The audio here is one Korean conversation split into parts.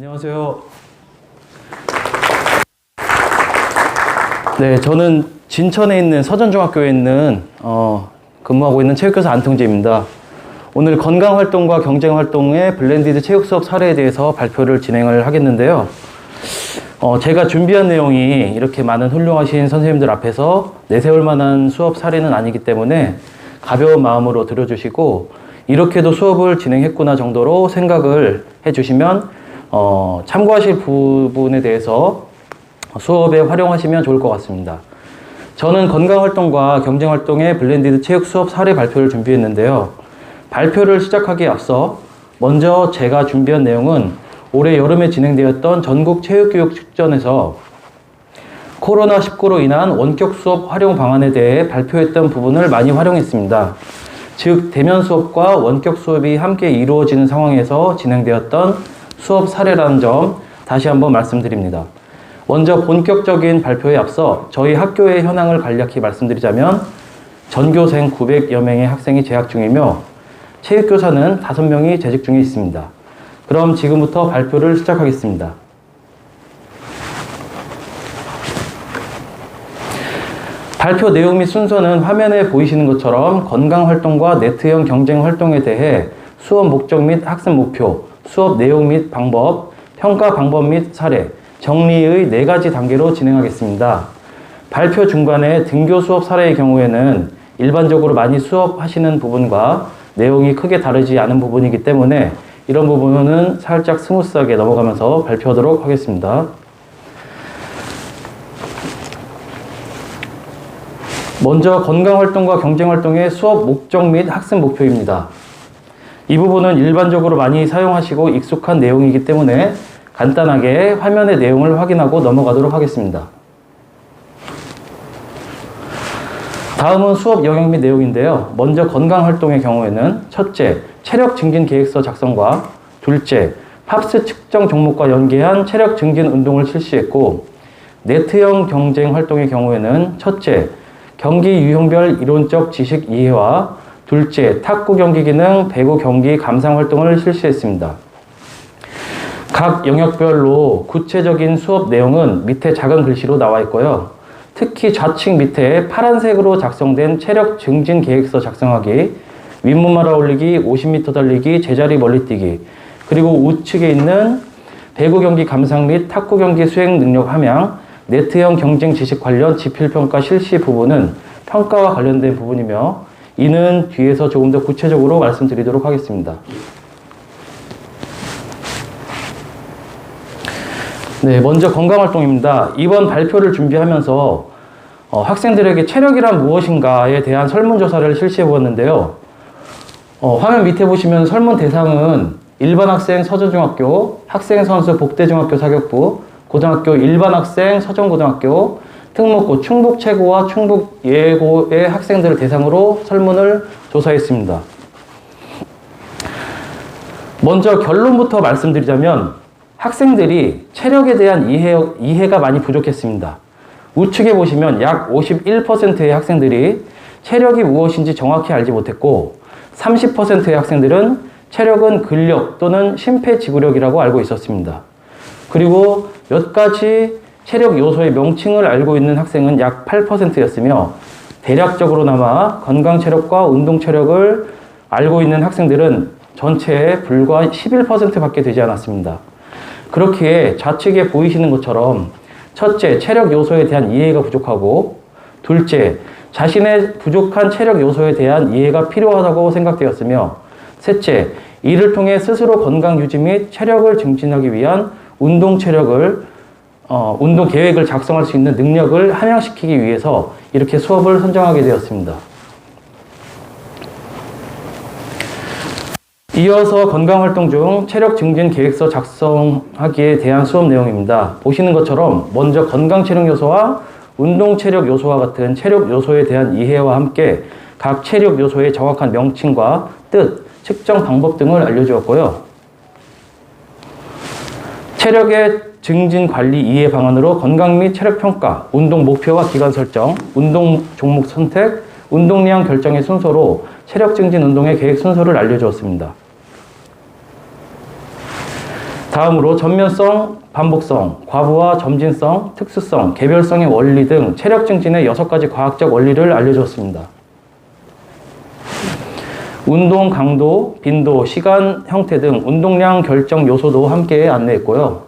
안녕하세요. 네, 저는 진천에 있는 서전중학교에 있는 근무하고 있는 체육교사 안통재입니다. 오늘 건강활동과 경쟁활동의 블렌디드 체육 수업 사례에 대해서 발표를 진행을 하겠는데요. 제가 준비한 내용이 이렇게 많은 훌륭하신 선생님들 앞에서 내세울 만한 수업 사례는 아니기 때문에 가벼운 마음으로 들어주시고 이렇게도 수업을 진행했구나 정도로 생각을 해주시면 참고하실 부분에 대해서 수업에 활용하시면 좋을 것 같습니다. 저는 건강활동과 경쟁활동의 블렌디드 체육 수업 사례 발표를 준비했는데요. 발표를 시작하기에 앞서 먼저 제가 준비한 내용은 올해 여름에 진행되었던 전국 체육교육축전에서 코로나19로 인한 원격 수업 활용 방안에 대해 발표했던 부분을 많이 활용했습니다. 즉, 대면 수업과 원격 수업이 함께 이루어지는 상황에서 진행되었던 수업 사례라는 점 다시 한번 말씀드립니다. 먼저 본격적인 발표에 앞서 저희 학교의 현황을 간략히 말씀드리자면 전교생 900여 명의 학생이 재학 중이며 체육교사는 5명이 재직 중에 있습니다. 그럼 지금부터 발표를 시작하겠습니다. 발표 내용 및 순서는 화면에 보이시는 것처럼 건강활동과 네트형 경쟁활동에 대해 수업 목적 및 학습 목표, 수업 내용 및 방법, 평가 방법 및 사례, 정리의 4가지 단계로 진행하겠습니다. 발표 중간에 등교 수업 사례의 경우에는 일반적으로 많이 수업하시는 부분과 내용이 크게 다르지 않은 부분이기 때문에 이런 부분은 살짝 스무스하게 넘어가면서 발표하도록 하겠습니다. 먼저 건강활동과 경쟁활동의 수업 목적 및 학습 목표입니다. 이 부분은 일반적으로 많이 사용하시고 익숙한 내용이기 때문에 간단하게 화면의 내용을 확인하고 넘어가도록 하겠습니다. 다음은 수업 영역 및 내용인데요. 먼저 건강활동의 경우에는 첫째, 체력 증진 계획서 작성과 둘째, 팝스 측정 종목과 연계한 체력 증진 운동을 실시했고 네트형 경쟁 활동의 경우에는 첫째, 경기 유형별 이론적 지식 이해와 둘째, 탁구 경기 기능, 배구 경기 감상 활동을 실시했습니다. 각 영역별로 구체적인 수업 내용은 밑에 작은 글씨로 나와 있고요. 특히 좌측 밑에 파란색으로 작성된 체력 증진 계획서 작성하기, 윗몸 말아 올리기, 50m 달리기, 제자리 멀리뛰기, 그리고 우측에 있는 배구 경기 감상 및 탁구 경기 수행 능력 함양, 네트형 경쟁 지식 관련 지필평가 실시 부분은 평가와 관련된 부분이며 이는 뒤에서 조금 더 구체적으로 말씀드리도록 하겠습니다. 네, 먼저 건강활동입니다. 이번 발표를 준비하면서 학생들에게 체력이란 무엇인가에 대한 설문조사를 실시해 보았는데요. 화면 밑에 보시면 설문 대상은 일반 학생 서전중학교, 학생 선수 복대중학교 사격부, 고등학교 일반 학생 서전고등학교, 특목고 충북 최고와 충북 예고의 학생들을 대상으로 설문을 조사했습니다. 먼저 결론부터 말씀드리자면 학생들이 체력에 대한 이해가 많이 부족했습니다. 우측에 보시면 약 51%의 학생들이 체력이 무엇인지 정확히 알지 못했고 30%의 학생들은 체력은 근력 또는 심폐지구력이라고 알고 있었습니다. 그리고 몇 가지 체력 요소의 명칭을 알고 있는 학생은 약 8%였으며 대략적으로나마 건강체력과 운동체력을 알고 있는 학생들은 전체의 불과 11%밖에 되지 않았습니다. 그렇기에 좌측에 보이시는 것처럼 첫째, 체력 요소에 대한 이해가 부족하고 둘째, 자신의 부족한 체력 요소에 대한 이해가 필요하다고 생각되었으며 셋째, 이를 통해 스스로 건강 유지 및 체력을 증진하기 위한 운동 계획을 작성할 수 있는 능력을 함양시키기 위해서 이렇게 수업을 선정하게 되었습니다. 이어서 건강활동 중 체력 증진 계획서 작성하기에 대한 수업 내용입니다. 보시는 것처럼 먼저 건강 체력 요소와 운동 체력 요소와 같은 체력 요소에 대한 이해와 함께 각 체력 요소의 정확한 명칭과 뜻, 측정 방법 등을 알려주었고요. 체력의 증진 관리 이해 방안으로 건강 및 체력 평가, 운동 목표와 기간 설정, 운동 종목 선택, 운동량 결정의 순서로 체력 증진 운동의 계획 순서를 알려주었습니다. 다음으로 전면성, 반복성, 과부하, 점진성, 특수성, 개별성의 원리 등 체력 증진의 6가지 과학적 원리를 알려주었습니다. 운동 강도, 빈도, 시간, 형태 등 운동량 결정 요소도 함께 안내했고요.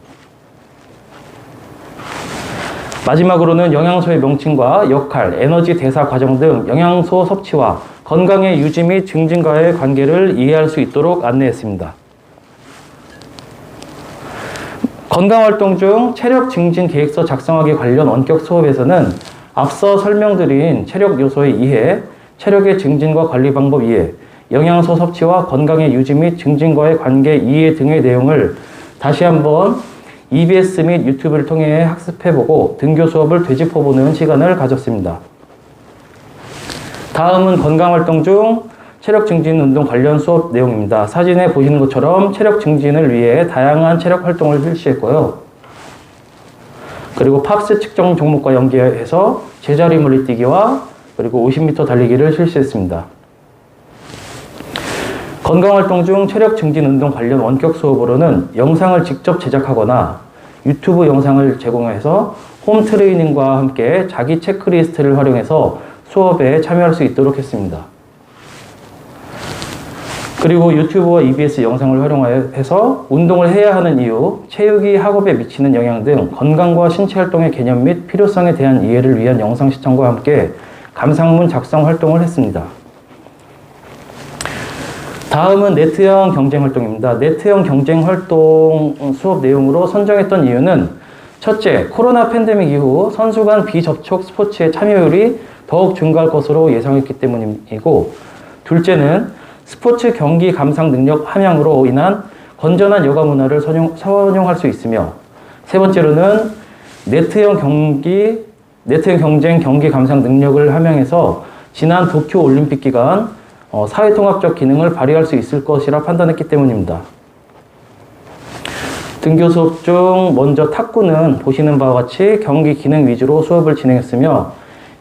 마지막으로는 영양소의 명칭과 역할, 에너지 대사 과정 등 영양소 섭취와 건강의 유지 및 증진과의 관계를 이해할 수 있도록 안내했습니다. 건강활동 중 체력 증진 계획서 작성하기 관련 원격 수업에서는 앞서 설명드린 체력 요소의 이해, 체력의 증진과 관리 방법 이해, 영양소 섭취와 건강의 유지 및 증진과의 관계 이해 등의 내용을 다시 한번 EBS 및 유튜브를 통해 학습해보고 등교 수업을 되짚어보는 시간을 가졌습니다. 다음은 건강활동 중 체력 증진 운동 관련 수업 내용입니다. 사진에 보시는 것처럼 체력 증진을 위해 다양한 체력 활동을 실시했고요. 그리고 팝스 측정 종목과 연계해서 제자리 멀리뛰기와 그리고 50m 달리기를 실시했습니다. 건강활동 중 체력 증진 운동 관련 원격 수업으로는 영상을 직접 제작하거나 유튜브 영상을 제공해서 홈 트레이닝과 함께 자기 체크리스트를 활용해서 수업에 참여할 수 있도록 했습니다. 그리고 유튜브와 EBS 영상을 활용해서 운동을 해야 하는 이유, 체육이 학업에 미치는 영향 등 건강과 신체 활동의 개념 및 필요성에 대한 이해를 위한 영상 시청과 함께 감상문 작성 활동을 했습니다. 다음은 네트형 경쟁 활동입니다. 네트형 경쟁 활동 수업 내용으로 선정했던 이유는 첫째, 코로나 팬데믹 이후 선수 간 비접촉 스포츠의 참여율이 더욱 증가할 것으로 예상했기 때문이고, 둘째는 스포츠 경기 감상 능력 함양으로 인한 건전한 여가 문화를 선용할 수 있으며, 세 번째로는 네트형 경쟁 경기 감상 능력을 함양해서 지난 도쿄 올림픽 기간 사회통합적 기능을 발휘할 수 있을 것이라 판단했기 때문입니다. 등교 수업 중 먼저 탁구는 보시는 바와 같이 경기 기능 위주로 수업을 진행했으며,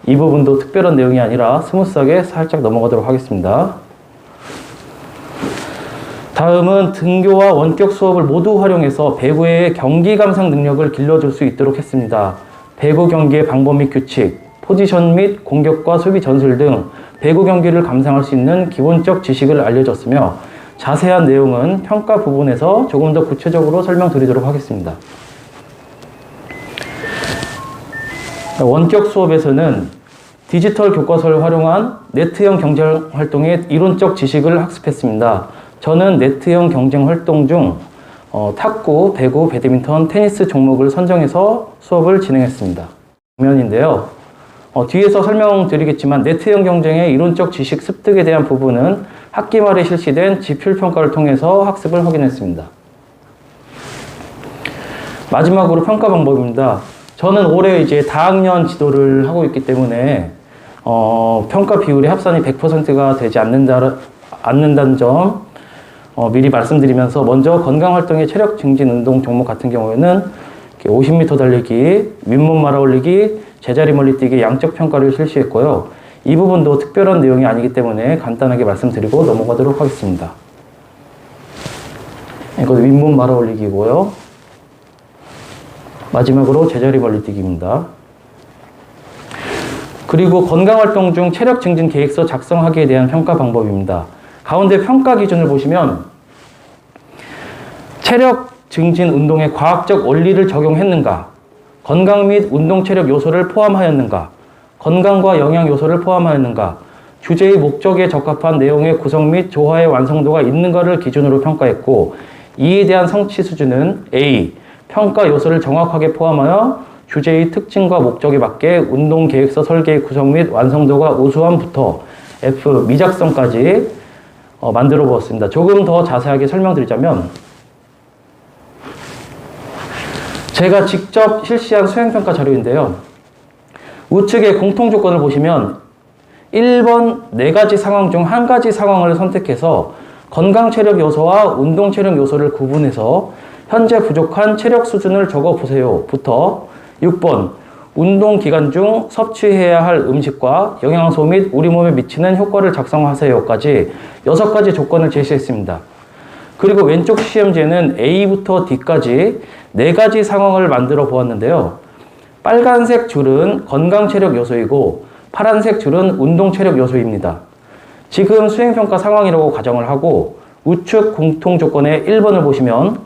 이 부분도 특별한 내용이 아니라 스무스하게 살짝 넘어가도록 하겠습니다. 다음은 등교와 원격 수업을 모두 활용해서 배구의 경기 감상 능력을 길러줄 수 있도록 했습니다. 배구 경기의 방법 및 규칙, 포지션 및 공격과 수비 전술 등 배구 경기를 감상할 수 있는 기본적 지식을 알려줬으며, 자세한 내용은 평가 부분에서 조금 더 구체적으로 설명드리도록 하겠습니다. 원격 수업에서는 디지털 교과서를 활용한 네트형 경쟁 활동의 이론적 지식을 학습했습니다. 저는 네트형 경쟁 활동 중 탁구, 배구, 배드민턴, 테니스 종목을 선정해서 수업을 진행했습니다. 장면인데요. 뒤에서 설명드리겠지만 네트형 경쟁의 이론적 지식 습득에 대한 부분은 학기 말에 실시된 지필평가를 통해서 학습을 확인했습니다. 마지막으로 평가 방법입니다. 저는 올해 이제 다학년 지도를 하고 있기 때문에 평가 비율이 합산이 100%가 되지 않는다는 점 미리 말씀드리면서, 먼저 건강활동의 체력 증진 운동 종목 같은 경우에는 50m 달리기, 윗몸 말아 올리기, 제자리 멀리뛰기 양적 평가를 실시했고요. 이 부분도 특별한 내용이 아니기 때문에 간단하게 말씀드리고 넘어가도록 하겠습니다. 이것도 윗몸 말아 올리기고요. 마지막으로 제자리 멀리뛰기입니다. 그리고 건강활동 중 체력 증진 계획서 작성하기에 대한 평가 방법입니다. 가운데 평가 기준을 보시면 체력 증진 운동의 과학적 원리를 적용했는가, 건강 및 운동 체력 요소를 포함하였는가, 건강과 영양 요소를 포함하였는가, 주제의 목적에 적합한 내용의 구성 및 조화의 완성도가 있는가를 기준으로 평가했고, 이에 대한 성취 수준은 A, 평가 요소를 정확하게 포함하여 주제의 특징과 목적에 맞게 운동 계획서 설계의 구성 및 완성도가 우수함부터 F, 미작성까지 만들어 보았습니다. 조금 더 자세하게 설명드리자면, 제가 직접 실시한 수행평가 자료인데요. 우측의 공통 조건을 보시면 1번 4가지 상황 중 1가지 상황을 선택해서 건강 체력 요소와 운동 체력 요소를 구분해서 현재 부족한 체력 수준을 적어보세요 부터 6번 운동 기간 중 섭취해야 할 음식과 영양소 및 우리 몸에 미치는 효과를 작성하세요까지 6가지 조건을 제시했습니다. 그리고 왼쪽 시험지에는 A부터 D까지 4가지 상황을 만들어 보았는데요. 빨간색 줄은 건강체력 요소이고 파란색 줄은 운동체력 요소입니다. 지금 수행평가 상황이라고 가정을 하고 우측 공통조건의 1번을 보시면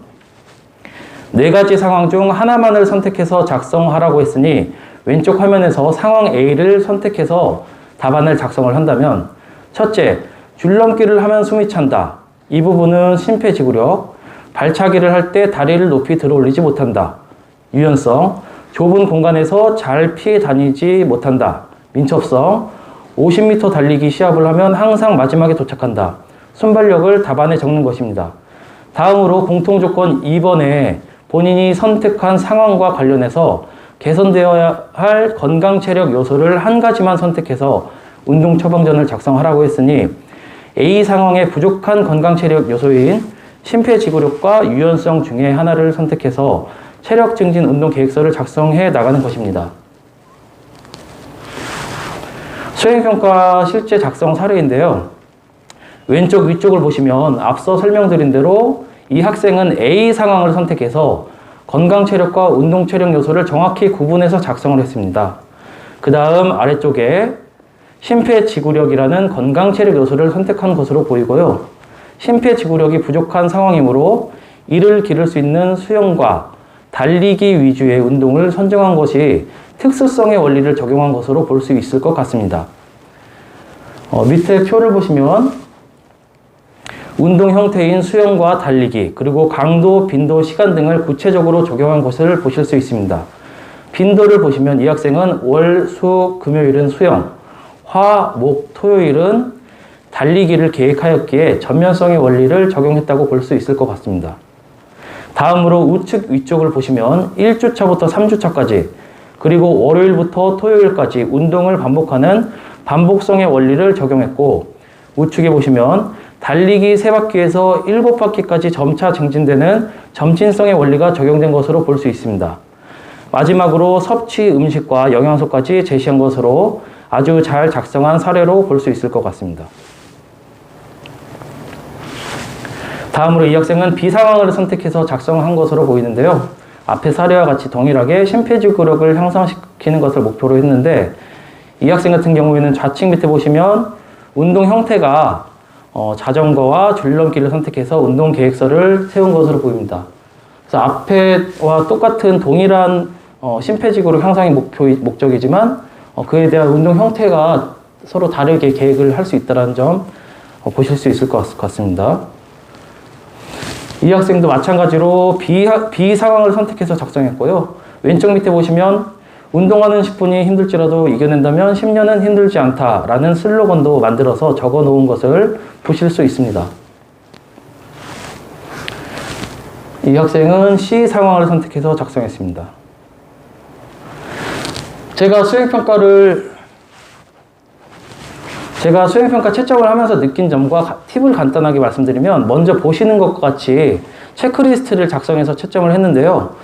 4가지 상황 중 하나만을 선택해서 작성하라고 했으니 왼쪽 화면에서 상황 A를 선택해서 답안을 작성을 한다면 첫째, 줄넘기를 하면 숨이 찬다. 이 부분은 심폐지구력, 발차기를 할 때 다리를 높이 들어 올리지 못한다. 유연성, 좁은 공간에서 잘 피해 다니지 못한다. 민첩성, 50m 달리기 시합을 하면 항상 마지막에 도착한다. 순발력을 답안에 적는 것입니다. 다음으로 공통조건 2번에 본인이 선택한 상황과 관련해서 개선되어야 할 건강체력 요소를 한 가지만 선택해서 운동 처방전을 작성하라고 했으니 A 상황에 부족한 건강체력 요소인 심폐지구력과 유연성 중에 하나를 선택해서 체력 증진 운동 계획서를 작성해 나가는 것입니다. 수행평가 실제 작성 사례인데요. 왼쪽 위쪽을 보시면 앞서 설명드린 대로 이 학생은 A 상황을 선택해서 건강체력과 운동체력 요소를 정확히 구분해서 작성을 했습니다. 그 다음 아래쪽에 심폐지구력이라는 건강체력 요소를 선택한 것으로 보이고요. 심폐지구력이 부족한 상황이므로 이를 기를 수 있는 수영과 달리기 위주의 운동을 선정한 것이 특수성의 원리를 적용한 것으로 볼 수 있을 것 같습니다. 밑에 표를 보시면 운동 형태인 수영과 달리기, 그리고 강도, 빈도, 시간 등을 구체적으로 적용한 것을 보실 수 있습니다. 빈도를 보시면 이 학생은 월, 수, 금요일은 수영, 화, 목, 토요일은 달리기를 계획하였기에 전면성의 원리를 적용했다고 볼 수 있을 것 같습니다. 다음으로 우측 위쪽을 보시면 1주차부터 3주차까지 그리고 월요일부터 토요일까지 운동을 반복하는 반복성의 원리를 적용했고, 우측에 보시면 달리기 3바퀴에서 7바퀴까지 점차 증진되는 점진성의 원리가 적용된 것으로 볼 수 있습니다. 마지막으로 섭취 음식과 영양소까지 제시한 것으로 아주 잘 작성한 사례로 볼 수 있을 것 같습니다. 다음으로 이 학생은 B 상황을 선택해서 작성한 것으로 보이는데요. 앞의 사례와 같이 동일하게 심폐지구력을 향상시키는 것을 목표로 했는데, 이 학생 같은 경우에는 좌측 밑에 보시면 운동 형태가 자전거와 줄넘기를 선택해서 운동 계획서를 세운 것으로 보입니다. 그래서 앞에와 똑같은 동일한 심폐지구력 향상이 목적이지만 그에 대한 운동 형태가 서로 다르게 계획을 할 수 있다는 점 보실 수 있을 것 같습니다. 이 학생도 마찬가지로 B 상황을 선택해서 작성했고요. 왼쪽 밑에 보시면 운동하는 10분이 힘들지라도 이겨낸다면 10년은 힘들지 않다라는 슬로건도 만들어서 적어 놓은 것을 보실 수 있습니다. 이 학생은 C 상황을 선택해서 작성했습니다. 제가 수행평가 채점을 하면서 느낀 점과 팁을 간단하게 말씀드리면, 먼저 보시는 것과 같이 체크리스트를 작성해서 채점을 했는데요.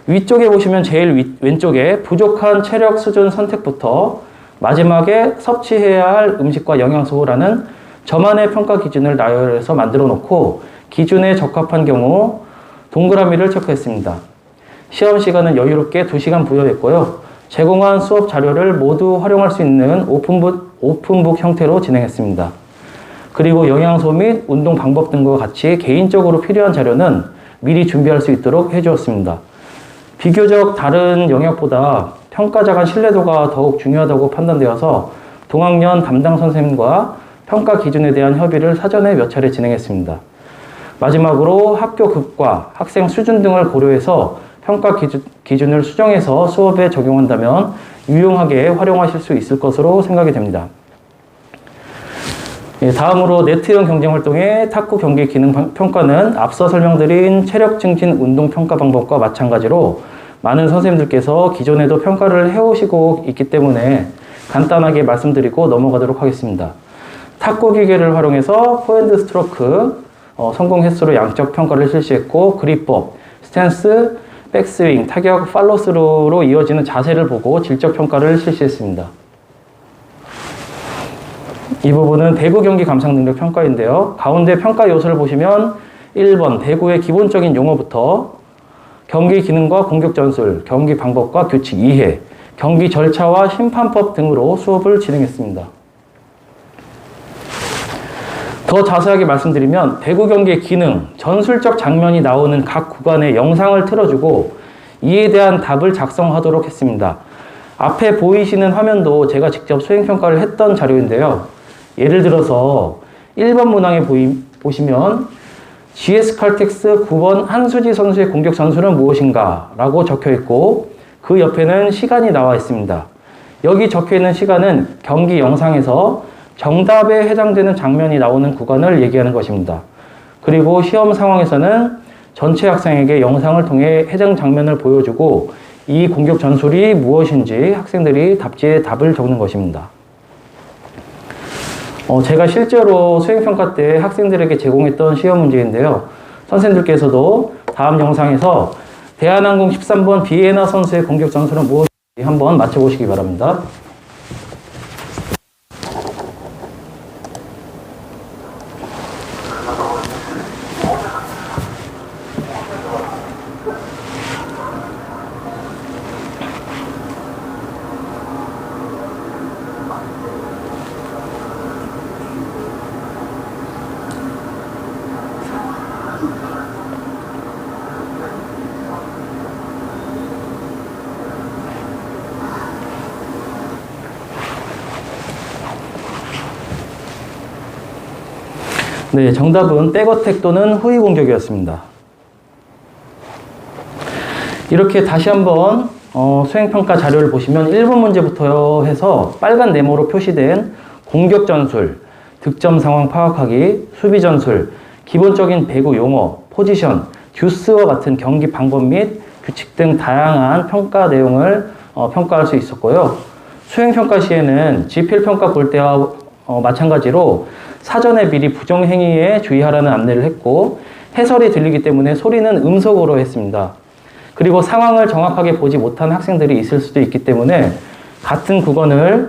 위쪽에 보시면 제일 왼쪽에 부족한 체력 수준 선택부터 마지막에 섭취해야 할 음식과 영양소라는 저만의 평가 기준을 나열해서 만들어 놓고 기준에 적합한 경우 동그라미를 체크했습니다. 시험 시간은 여유롭게 2시간 부여했고요. 제공한 수업 자료를 모두 활용할 수 있는 오픈북 형태로 진행했습니다. 그리고 영양소 및 운동 방법 등과 같이 개인적으로 필요한 자료는 미리 준비할 수 있도록 해주었습니다. 비교적 다른 영역보다 평가자 간 신뢰도가 더욱 중요하다고 판단되어서 동학년 담당 선생님과 평가 기준에 대한 협의를 사전에 몇 차례 진행했습니다. 마지막으로 학교 급과 학생 수준 등을 고려해서 평가 기준을 수정해서 수업에 적용한다면 유용하게 활용하실 수 있을 것으로 생각이 됩니다. 다음으로 네트형 경쟁활동의 탁구 경기 기능 평가는 앞서 설명드린 체력 증진 운동 평가 방법과 마찬가지로 많은 선생님들께서 기존에도 평가를 해오시고 있기 때문에 간단하게 말씀드리고 넘어가도록 하겠습니다. 탁구 기계를 활용해서 포핸드 스트로크, 성공 횟수로 양적 평가를 실시했고, 그립법, 스탠스, 백스윙, 타격, 팔로스루로 이어지는 자세를 보고 질적 평가를 실시했습니다. 이 부분은 배구 경기 감상 능력 평가인데요. 가운데 평가 요소를 보시면 1번 배구의 기본적인 용어부터 경기 기능과 공격 전술, 경기 방법과 규칙 이해, 경기 절차와 심판법 등으로 수업을 진행했습니다. 더 자세하게 말씀드리면 배구 경기의 기능, 전술적 장면이 나오는 각 구간의 영상을 틀어주고 이에 대한 답을 작성하도록 했습니다. 앞에 보이시는 화면도 제가 직접 수행평가를 했던 자료인데요. 예를 들어서 1번 문항에 보시면 GS 칼텍스 9번 한수지 선수의 공격 전술은 무엇인가? 라고 적혀 있고 그 옆에는 시간이 나와 있습니다. 여기 적혀 있는 시간은 경기 영상에서 정답에 해당되는 장면이 나오는 구간을 얘기하는 것입니다. 그리고 시험 상황에서는 전체 학생에게 영상을 통해 해당 장면을 보여주고 이 공격 전술이 무엇인지 학생들이 답지에 답을 적는 것입니다. 제가 실제로 수행평가 때 학생들에게 제공했던 시험 문제인데요. 선생님들께서도 다음 영상에서 대한항공 13번 비에나 선수의 공격 전술은 무엇인지 한번 맞춰보시기 바랍니다. 네, 정답은 백어택 또는 후위 공격이었습니다. 이렇게 다시 한번 수행평가 자료를 보시면 1번 문제부터 해서 빨간 네모로 표시된 공격 전술, 득점 상황 파악하기, 수비 전술, 기본적인 배구 용어, 포지션, 듀스와 같은 경기 방법 및 규칙 등 다양한 평가 내용을 평가할 수 있었고요. 수행평가 시에는 지필평가 볼 때와 마찬가지로 사전에 미리 부정행위에 주의하라는 안내를 했고 해설이 들리기 때문에 소리는 음성으로 했습니다. 그리고 상황을 정확하게 보지 못한 학생들이 있을 수도 있기 때문에 같은 구간의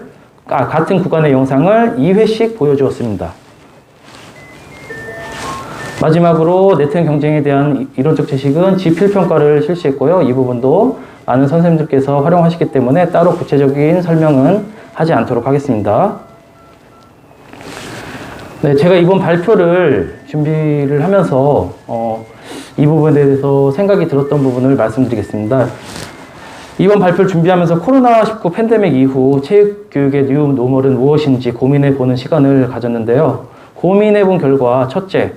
영상을 2회씩 보여주었습니다. 마지막으로 네트워크 경쟁에 대한 이론적 지식은 지필평가를 실시했고요. 이 부분도 많은 선생님들께서 활용하시기 때문에 따로 구체적인 설명은 하지 않도록 하겠습니다. 네, 제가 이번 발표를 준비를 하면서 이 부분에 대해서 생각이 들었던 부분을 말씀드리겠습니다. 이번 발표를 준비하면서 코로나19 팬데믹 이후 체육교육의 뉴 노멀은 무엇인지 고민해보는 시간을 가졌는데요. 고민해본 결과 첫째,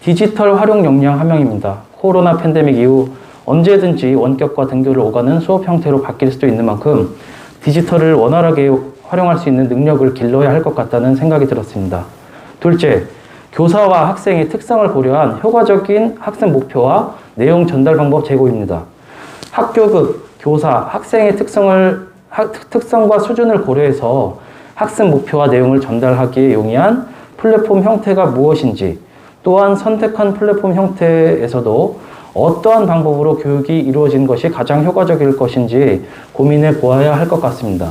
디지털 활용 역량 함량입니다. 코로나 팬데믹 이후 언제든지 원격과 등교를 오가는 수업 형태로 바뀔 수도 있는 만큼 디지털을 원활하게 활용할 수 있는 능력을 길러야 할 것 같다는 생각이 들었습니다. 둘째, 교사와 학생의 특성을 고려한 효과적인 학습 목표와 내용 전달 방법 제고입니다. 학교급, 교사, 학생의 특성과 수준을 고려해서 학습 목표와 내용을 전달하기에 용이한 플랫폼 형태가 무엇인지, 또한 선택한 플랫폼 형태에서도 어떠한 방법으로 교육이 이루어진 것이 가장 효과적일 것인지 고민해 보아야 할 것 같습니다.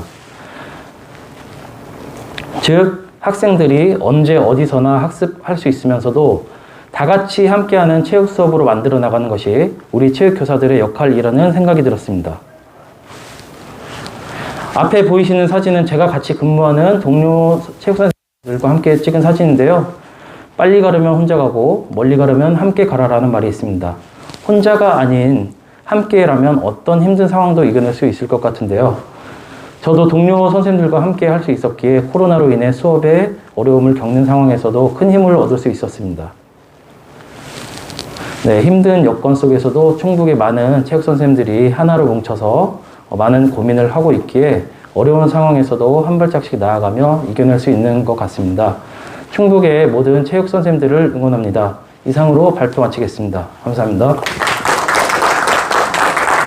즉, 학생들이 언제 어디서나 학습할 수 있으면서도 다 같이 함께하는 체육 수업으로 만들어 나가는 것이 우리 체육교사들의 역할이라는 생각이 들었습니다. 앞에 보이시는 사진은 제가 같이 근무하는 동료 체육선생님들과 함께 찍은 사진인데요. 빨리 가려면 혼자 가고 멀리 가려면 함께 가라라는 말이 있습니다. 혼자가 아닌 함께라면 어떤 힘든 상황도 이겨낼 수 있을 것 같은데요. 저도 동료 선생님들과 함께 할 수 있었기에 코로나로 인해 수업에 어려움을 겪는 상황에서도 큰 힘을 얻을 수 있었습니다. 네, 힘든 여건 속에서도 충북의 많은 체육 선생님들이 하나로 뭉쳐서 많은 고민을 하고 있기에 어려운 상황에서도 한 발짝씩 나아가며 이겨낼 수 있는 것 같습니다. 충북의 모든 체육 선생님들을 응원합니다. 이상으로 발표 마치겠습니다. 감사합니다.